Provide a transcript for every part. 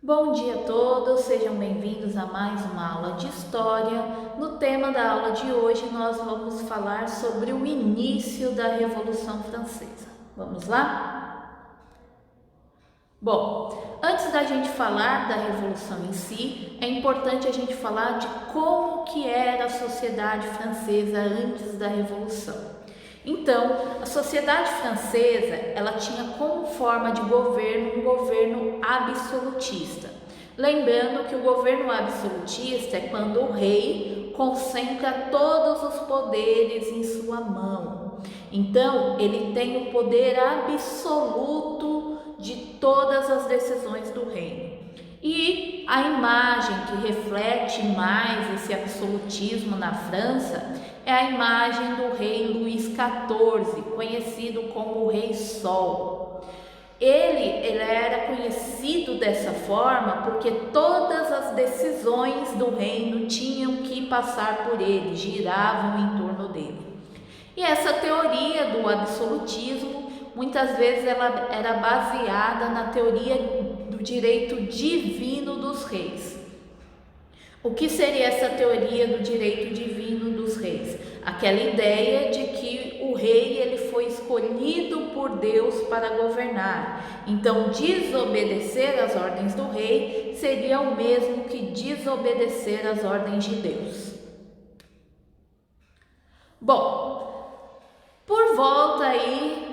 Bom dia a todos, sejam bem-vindos a mais uma aula de História. No tema da aula de hoje, nós vamos falar sobre o início da Revolução Francesa. Vamos lá? Bom, antes da gente falar da Revolução em si, é importante a gente falar de como que era a sociedade francesa antes da Revolução. Então, a sociedade francesa, ela tinha como forma de governo um governo absolutista. Lembrando que o governo absolutista é quando o rei concentra todos os poderes em sua mão. Então, ele tem o poder absoluto de todas as decisões do reino. E a imagem que reflete mais esse absolutismo na França é a imagem do rei Luís XIV, conhecido como o Rei Sol. Ele era conhecido dessa forma porque todas as decisões do reino tinham que passar por ele, giravam em torno dele. E essa teoria do absolutismo, muitas vezes ela era baseada na teoria do direito divino dos reis. O que seria essa teoria do direito divino dos reis? Aquela ideia de que o rei ele foi escolhido por Deus para governar. Então, desobedecer às ordens do rei seria o mesmo que desobedecer às ordens de Deus. Bom, por volta aí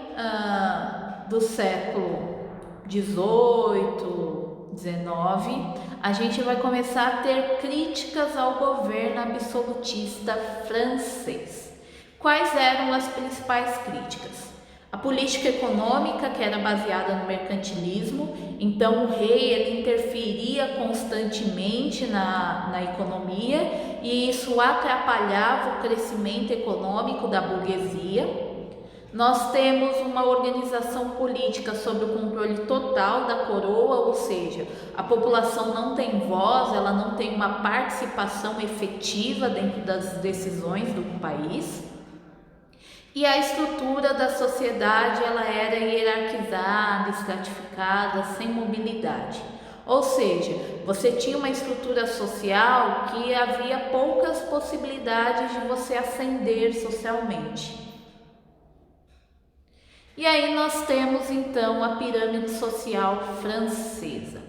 do século 18, 19, a gente vai começar a ter críticas ao governo absolutista francês. Quais eram as principais críticas? A política econômica, que era baseada no mercantilismo, então o rei ele interferia constantemente na economia e isso atrapalhava o crescimento econômico da burguesia. Nós temos uma organização política sob o controle total da coroa, ou seja, a população não tem voz, ela não tem uma participação efetiva dentro das decisões do país. E a estrutura da sociedade ela era hierarquizada, estratificada, sem mobilidade. Ou seja, você tinha uma estrutura social que havia poucas possibilidades de você ascender socialmente. E aí nós temos então a pirâmide social francesa.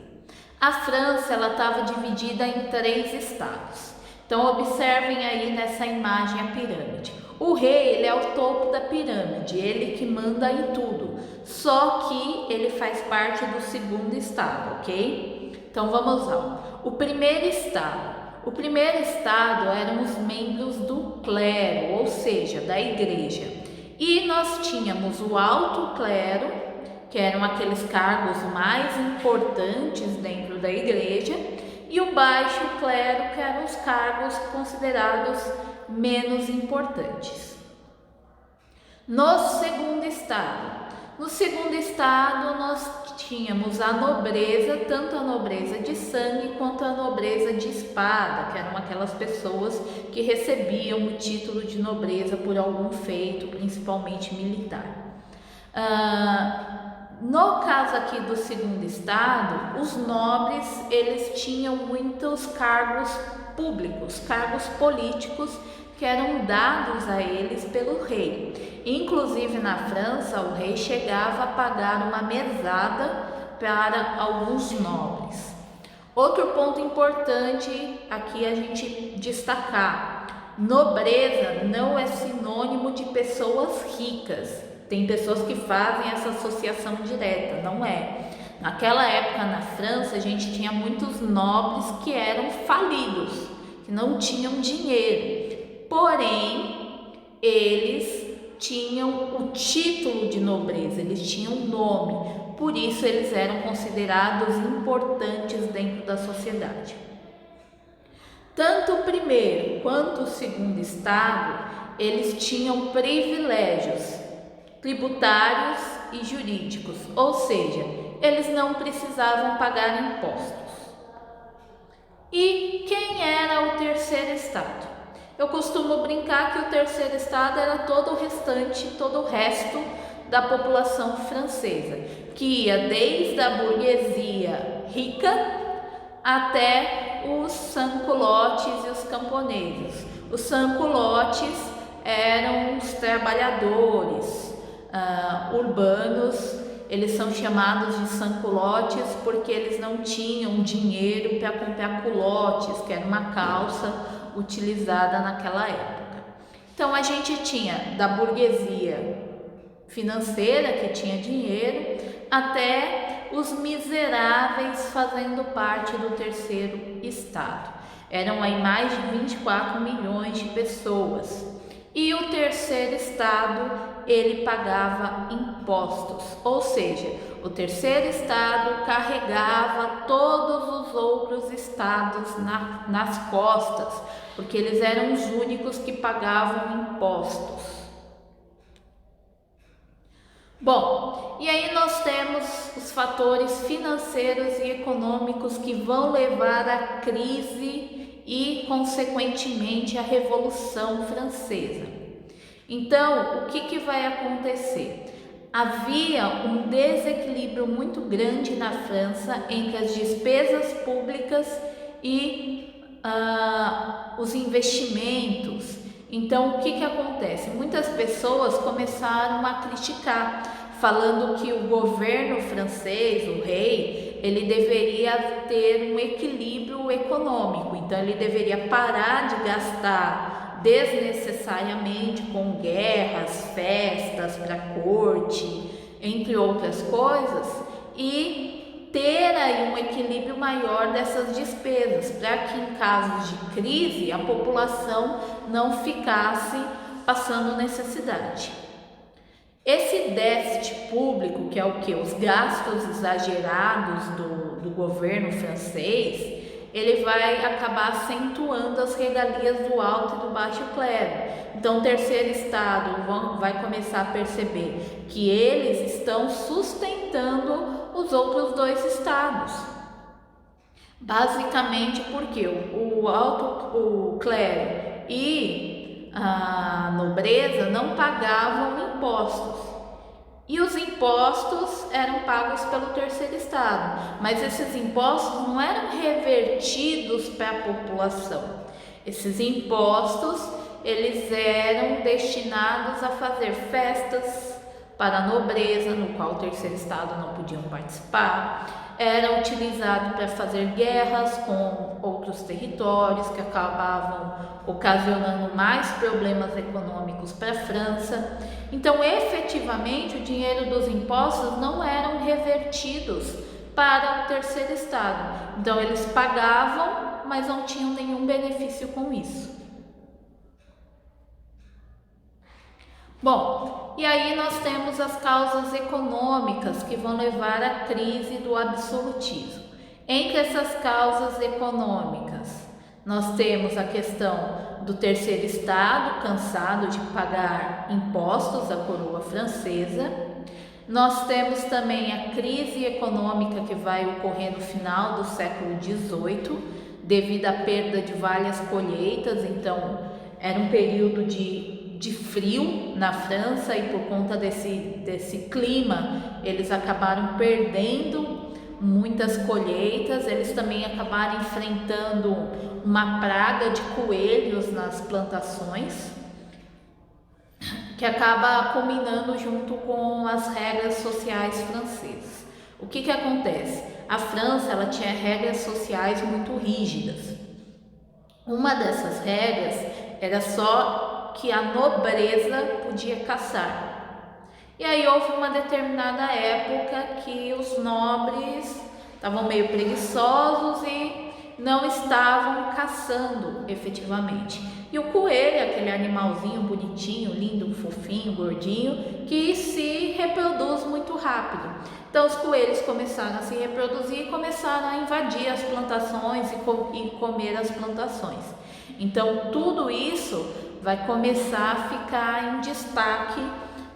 A França ela estava dividida em 3 estados. Então observem aí nessa imagem a pirâmide. O rei ele é o topo da pirâmide, ele que manda em tudo. Só que ele faz parte do 2º estado, ok? Então vamos lá. O primeiro estado eram os membros do clero, ou seja, da igreja. E nós tínhamos o alto clero, que eram aqueles cargos mais importantes dentro da igreja, e o baixo clero, que eram os cargos considerados menos importantes. No segundo estado nós tínhamos a nobreza, tanto a nobreza de sangue quanto a nobreza de espada, que eram aquelas pessoas que recebiam o título de nobreza por algum feito, principalmente militar. No caso aqui do 2º estado, os nobres eles tinham muitos cargos públicos, cargos políticos que eram dados a eles pelo rei. Inclusive na França, o rei chegava a pagar uma mesada para alguns nobres. Outro ponto importante aqui a gente destacar: nobreza não é sinônimo de pessoas ricas. Tem pessoas que fazem essa associação direta, não é. Naquela época na França a gente tinha muitos nobres que eram falidos, que não tinham dinheiro. Porém, eles tinham o título de nobreza, eles tinham nome, por isso eles eram considerados importantes dentro da sociedade. Tanto o primeiro quanto o 2º estado, eles tinham privilégios tributários e jurídicos, ou seja, eles não precisavam pagar impostos. E quem era o 3º estado? Eu costumo brincar que o 3º estado era todo o resto da população francesa, que ia desde a burguesia rica até os sans-culottes e os camponeses. Os sans-culottes eram os trabalhadores urbanos. Eles são chamados de sans-culottes porque eles não tinham dinheiro para comprar culottes, que era uma calça utilizada naquela época. Então a gente tinha da burguesia financeira, que tinha dinheiro, até os miseráveis fazendo parte do terceiro estado. Eram aí mais de 24 milhões de pessoas. E o terceiro estado, ele pagava impostos, ou seja, o terceiro estado carregava todos os outros estados nas costas, porque eles eram os únicos que pagavam impostos. Bom, e aí nós temos os fatores financeiros e econômicos que vão levar à crise e, consequentemente, à Revolução Francesa. Então, o que vai acontecer? Havia um desequilíbrio muito grande na França entre as despesas públicas e os investimentos. Então, o que acontece? Muitas pessoas começaram a criticar, falando que o governo francês, o rei, ele deveria ter um equilíbrio econômico. Então, ele deveria parar de gastar desnecessariamente com guerras, festas para a corte, entre outras coisas, e ter aí um equilíbrio maior dessas despesas, para que em casos de crise a população não ficasse passando necessidade. Esse déficit público, que é o que? Os gastos exagerados do governo francês, ele vai acabar acentuando as regalias do alto e do baixo clero. Então o terceiro estado vai começar a perceber que eles estão sustentando os outros dois estados. Basicamente porque o clero e a nobreza não pagavam impostos. E os impostos eram pagos pelo terceiro estado, mas esses impostos não eram revertidos para a população. Esses impostos, eles eram destinados a fazer festas para a nobreza, no qual o terceiro estado não podiam participar. Era utilizado para fazer guerras com outros territórios, que acabavam ocasionando mais problemas econômicos para a França. Então, efetivamente, o dinheiro dos impostos não eram revertidos para o terceiro estado. Então, eles pagavam, mas não tinham nenhum benefício com isso. Bom, e aí nós temos as causas econômicas que vão levar à crise do absolutismo. Entre essas causas econômicas, nós temos a questão do terceiro estado cansado de pagar impostos à coroa francesa. Nós temos também a crise econômica que vai ocorrer no final do século XVIII, devido à perda de várias colheitas. Então, era um período de frio na França, e por conta desse clima, eles acabaram perdendo muitas colheitas. Eles também acabaram enfrentando uma praga de coelhos nas plantações, que acaba culminando junto com as regras sociais francesas. O que acontece? A França, ela tinha regras sociais muito rígidas. Uma dessas regras era só que a nobreza podia caçar. E aí houve uma determinada época que os nobres estavam meio preguiçosos e não estavam caçando efetivamente. E o coelho, aquele animalzinho bonitinho, lindo, fofinho, gordinho, que se reproduz muito rápido. Então os coelhos começaram a se reproduzir e começaram a invadir as plantações e comer as plantações. Então tudo isso vai começar a ficar em destaque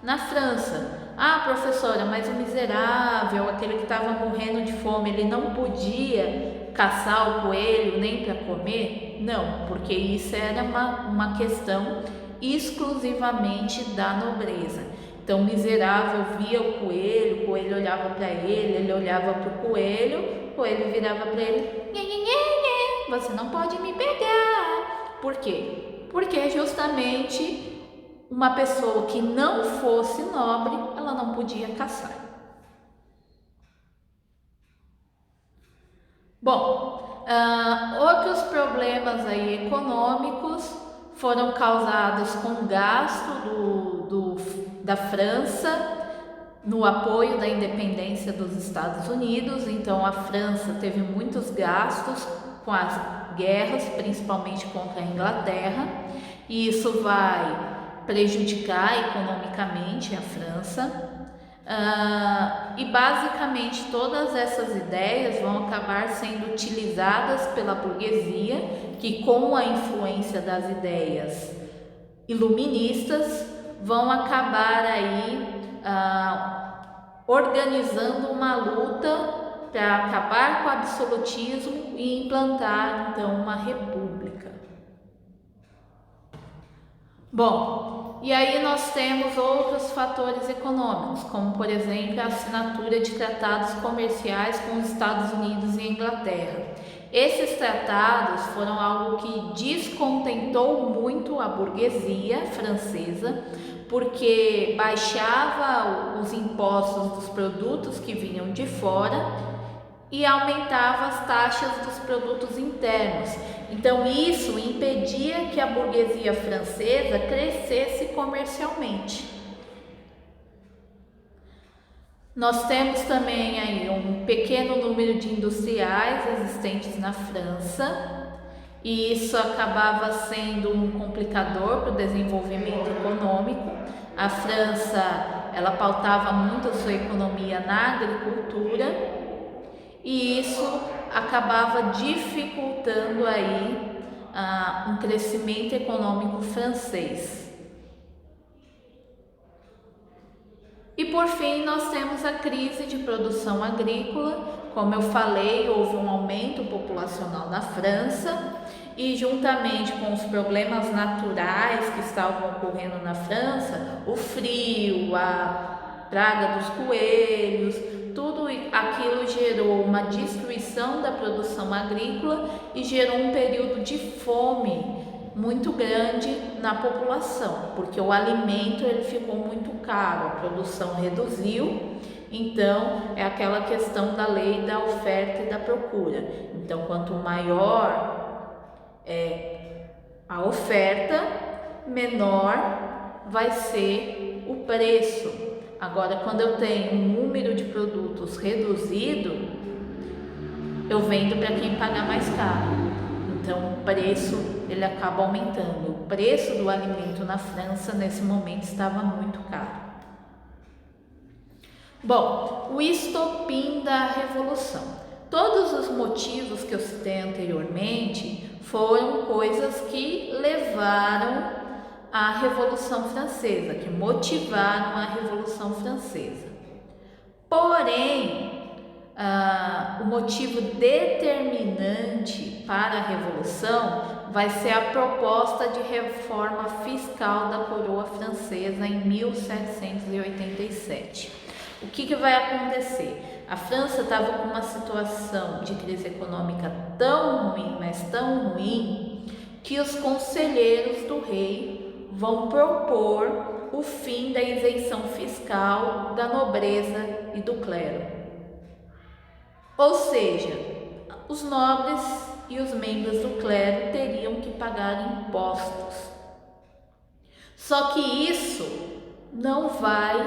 na França. Ah, professora, mas o miserável, aquele que estava morrendo de fome, ele não podia caçar o coelho nem para comer? Não, porque isso era uma questão exclusivamente da nobreza. Então o miserável via o coelho olhava para ele olhava para o ou ele virava para ele: nhê, nhê, nhê, nhê, você não pode me pegar. Por quê? Porque justamente uma pessoa que não fosse nobre, ela não podia caçar. Bom, outros problemas aí econômicos foram causados com o gasto da França no apoio da independência dos Estados Unidos. Então a França teve muitos gastos com as guerras, principalmente contra a Inglaterra, e isso vai prejudicar economicamente a França. E basicamente todas essas ideias vão acabar sendo utilizadas pela burguesia, que com a influência das ideias iluministas vão acabar aí organizando uma luta para acabar com o absolutismo e implantar então uma república. Bom, e aí nós temos outros fatores econômicos, como por exemplo a assinatura de tratados comerciais com os Estados Unidos e Inglaterra. Esses tratados foram algo que descontentou muito a burguesia francesa, porque baixava os impostos dos produtos que vinham de fora e aumentava as taxas dos produtos internos. Então isso impedia que a burguesia francesa crescesse comercialmente. Nós temos também aí um pequeno número de industriais existentes na França, e isso acabava sendo um complicador para o desenvolvimento econômico. A França, ela pautava muito a sua economia na agricultura, e isso acabava dificultando aí um crescimento econômico francês. E por fim nós temos a crise de produção agrícola. Como eu falei, houve um aumento populacional na França, e juntamente com os problemas naturais que estavam ocorrendo na França, o frio, a praga dos coelhos, tudo aquilo gerou uma destruição da produção agrícola e gerou um período de fome muito grande na população, porque o alimento ele ficou muito caro, a produção reduziu. Então é aquela questão da lei da oferta e da procura. Então quanto maior é a oferta, menor vai ser o preço. Agora, quando eu tenho um número de produtos reduzido, eu vendo para quem pagar mais caro. Então, o preço ele acaba aumentando. O preço do alimento na França, nesse momento, estava muito caro. Bom, o estopim da Revolução. Todos os motivos que eu citei anteriormente foram coisas que levaram a Revolução Francesa, que motivaram a Revolução Francesa. Porém, o motivo determinante para a Revolução vai ser a proposta de reforma fiscal da coroa francesa em 1787. O que vai acontecer? A França estava com uma situação de crise econômica tão ruim, mas tão ruim, que os conselheiros do rei vão propor o fim da isenção fiscal da nobreza e do clero. Ou seja, os nobres e os membros do clero teriam que pagar impostos. Só que isso não vai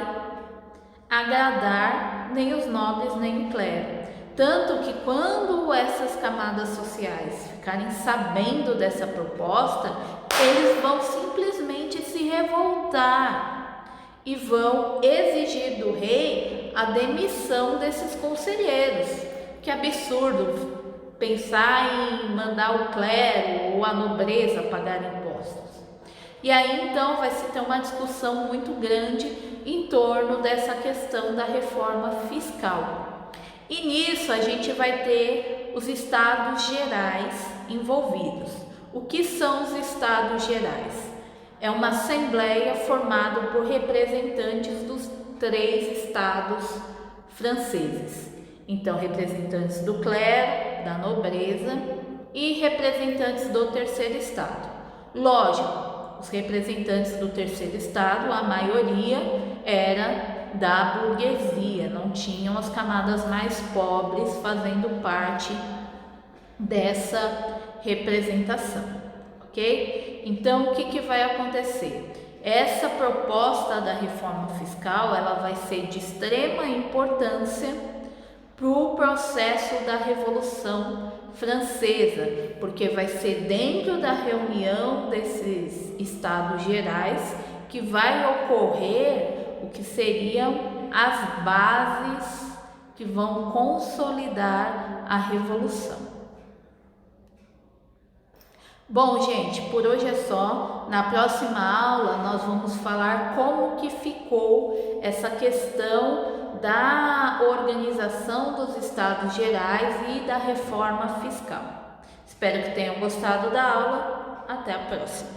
agradar nem os nobres nem o clero. Tanto que quando essas camadas sociais ficarem sabendo dessa proposta, eles vão simplesmente se revoltar e vão exigir do rei a demissão desses conselheiros. Que absurdo pensar em mandar o clero ou a nobreza pagar impostos. E aí então vai se ter uma discussão muito grande em torno dessa questão da reforma fiscal. E nisso a gente vai ter os estados gerais envolvidos. O que são os estados gerais? É uma assembleia formada por representantes dos 3 estados franceses. Então, representantes do clero, da nobreza e representantes do terceiro estado. Lógico, os representantes do terceiro estado, a maioria era da burguesia, não tinham as camadas mais pobres fazendo parte dessa representação, ok? Então, o que vai acontecer? Essa proposta da reforma fiscal, ela vai ser de extrema importância para o processo da Revolução Francesa, porque vai ser dentro da reunião desses estados gerais que vai ocorrer o que seriam as bases que vão consolidar a Revolução. Bom, gente, por hoje é só. Na próxima aula nós vamos falar como que ficou essa questão da organização dos estados gerais e da reforma fiscal. Espero que tenham gostado da aula. Até a próxima.